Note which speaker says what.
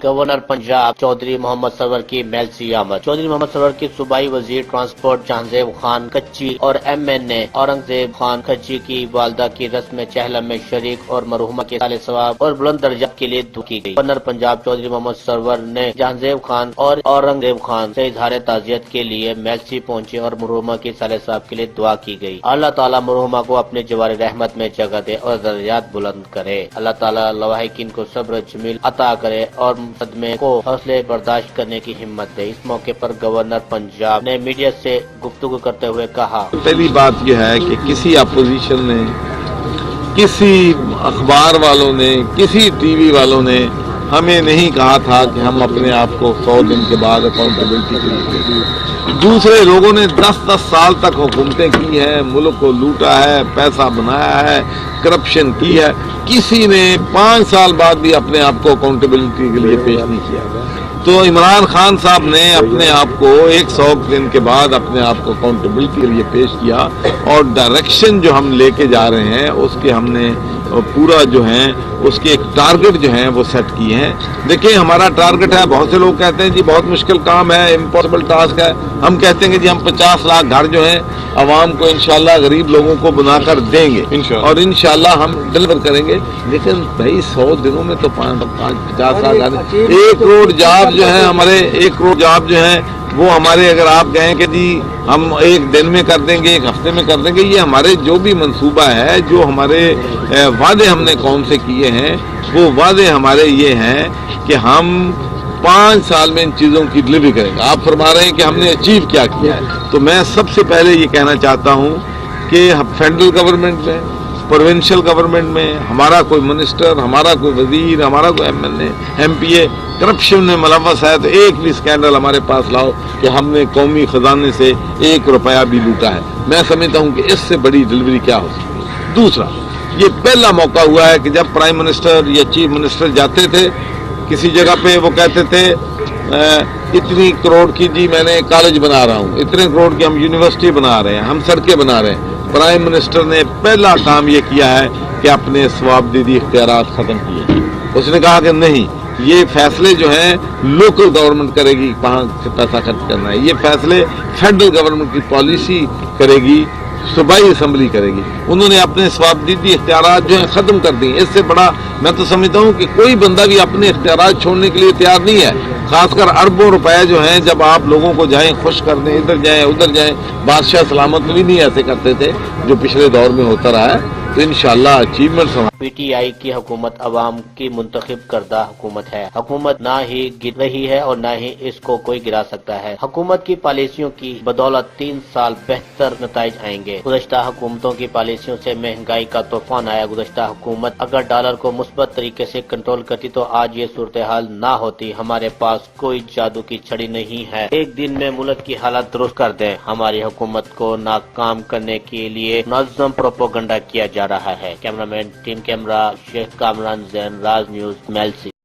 Speaker 1: Governor Punjab Chaudhry Muhammad Sarwar کی میلسی آمد۔ چودھری محمد سرور کی صوبائی وزیر ٹرانسپورٹ جہانزیب خان کچی اور ایم این اے اورنگزیب خان کچی کی والدہ کی رسم چہلم میں شریک اور مرحومہ کے سال ثواب اور بلند درجات کے لیے دعا کی گئی۔ گورنر پنجاب چودھری محمد سرور نے جہانزیب خان اور اورنگزیب خان سے اظہار تعزیت کے لیے میلسی پہنچے اور مرحومہ کے سال ثواب کے لیے دعا کی گئی۔ اللہ تعالیٰ مرحومہ کو اپنے جوار رحمت میں جگہ دے اور درجات بلند کرے۔ اللہ تعالیٰ لواحقین کو صبر جمیل عطا کرے اور صدمے کو حوصلے برداشت کرنے کی ہمت دے۔ اس موقع پر گورنر پنجاب نے میڈیا سے گفتگو کرتے ہوئے کہا،
Speaker 2: پہلی بات یہ ہے کہ کسی اپوزیشن نے، کسی اخبار والوں نے، کسی ٹی وی والوں نے ہمیں نہیں کہا تھا کہ ہم اپنے آپ کو 100 دن کے بعد اکاؤنٹیبلٹی کے لیے۔ دوسرے لوگوں نے 10 سال تک حکومتیں کی ہیں، ملک کو لوٹا ہے، پیسہ بنایا ہے، کرپشن کی ہے، کسی نے 5 سال بعد بھی اپنے آپ کو اکاؤنٹیبلٹی کے لیے پیش نہیں کیا۔ تو عمران خان صاحب نے اپنے آپ کو 100 دن کے بعد اپنے آپ کو اکاؤنٹیبلٹی کے لیے پیش کیا، اور ڈائریکشن جو ہم لے کے جا رہے ہیں اس کے ہم نے پورا جو ہے اس کے ایک ٹارگٹ جو ہیں وہ سیٹ کیے ہیں۔ دیکھیں ہمارا ٹارگٹ ہے، بہت سے لوگ کہتے ہیں جی بہت مشکل کام ہے، امپاسبل ٹاسک ہے۔ ہم کہتے ہیں کہ جی ہم 50 لاکھ گھر جو ہیں عوام کو انشاءاللہ غریب لوگوں کو بنا کر دیں گے، اور انشاءاللہ ہم ڈلیور کریں گے۔ لیکن بھائی 100 دنوں میں تو 50 لاکھ 1 کروڑ جاب جو ہے ہمارے 1 کروڑ جاب جو ہیں وہ ہمارے، اگر آپ کہیں کہ جی ہم 1 دن میں کر دیں گے، 1 ہفتے میں کر دیں گے، یہ ہمارے جو بھی منصوبہ ہے، جو ہمارے وعدے ہم نے قوم سے کیے ہیں، وہ وعدے ہمارے یہ ہیں کہ ہم 5 سال میں ان چیزوں کی ڈلیوری کریں گے۔ آپ فرما رہے ہیں کہ ہم نے اچیو کیا کیا ہے، تو میں سب سے پہلے یہ کہنا چاہتا ہوں کہ فیڈرل گورنمنٹ میں، پروونشل گورنمنٹ میں ہمارا کوئی منسٹر، ہمارا کوئی وزیر، ہمارا کوئی ایم این اے، ایم پی اے کرپشن میں ملوث ہے تو ایک بھی اسکینڈل ہمارے پاس لاؤ کہ ہم نے قومی خزانے سے 1 روپیہ بھی لوٹا ہے۔ میں سمجھتا ہوں کہ اس سے بڑی ڈلیوری کیا ہو سکتی ہے۔ دوسرا، یہ پہلا موقع ہوا ہے کہ جب پرائم منسٹر یا چیف منسٹر جاتے تھے کسی جگہ پہ، وہ کہتے تھے اتنی کروڑ کی جی میں نے کالج بنا رہا ہوں، اتنے کروڑ کی ہم یونیورسٹی بنا رہے ہیں، ہم سڑکیں بنا رہے ہیں۔ پرائم منسٹر نے پہلا کام یہ کیا ہے کہ اپنے ثوابدیدی اختیارات ختم کیے۔ اس نے کہا کہ نہیں، یہ فیصلے جو ہیں لوکل گورنمنٹ کرے گی کہاں سے پیسہ خرچ کرنا ہے، یہ فیصلے فیڈرل گورنمنٹ کی پالیسی کرے گی، صوبائی اسمبلی کرے گی۔ انہوں نے اپنے ثوابدیدی اختیارات جو ہیں ختم کر دی۔ اس سے بڑا میں تو سمجھتا ہوں کہ کوئی بندہ بھی اپنے اختیارات چھوڑنے کے لیے تیار نہیں ہے، خاص کر اربوں روپے جو ہیں جب آپ لوگوں کو جائیں خوش کر دیں، ادھر جائیں ادھر جائیں۔ بادشاہ سلامت بھی نہیں ایسے کرتے تھے جو پچھلے دور میں ہوتا رہا ہے، تو انشاءاللہ اچیومنٹس ہمارے۔
Speaker 1: پی ٹی آئی کی حکومت عوام کی منتخب کردہ حکومت ہے۔ حکومت نہ ہی گر رہی ہے اور نہ ہی اس کو کوئی گرا سکتا ہے۔ حکومت کی پالیسیوں کی بدولت 3 سال بہتر نتائج آئیں گے۔ گزشتہ حکومتوں کی پالیسیوں سے مہنگائی کا طوفان آیا۔ گزشتہ حکومت اگر ڈالر کو مثبت طریقے سے کنٹرول کرتی تو آج یہ صورتحال نہ ہوتی۔ ہمارے پاس کوئی جادو کی چھڑی نہیں ہے، ایک دن میں ملک کی حالت درست کر دیں۔ ہماری حکومت کو ناکام کرنے کے لیے منظم پروپیگنڈا کیا جا رہا ہے۔ کیمرہ مین ٹیم کیمرہ شیخ کامران زین، راز نیوز، میلسی۔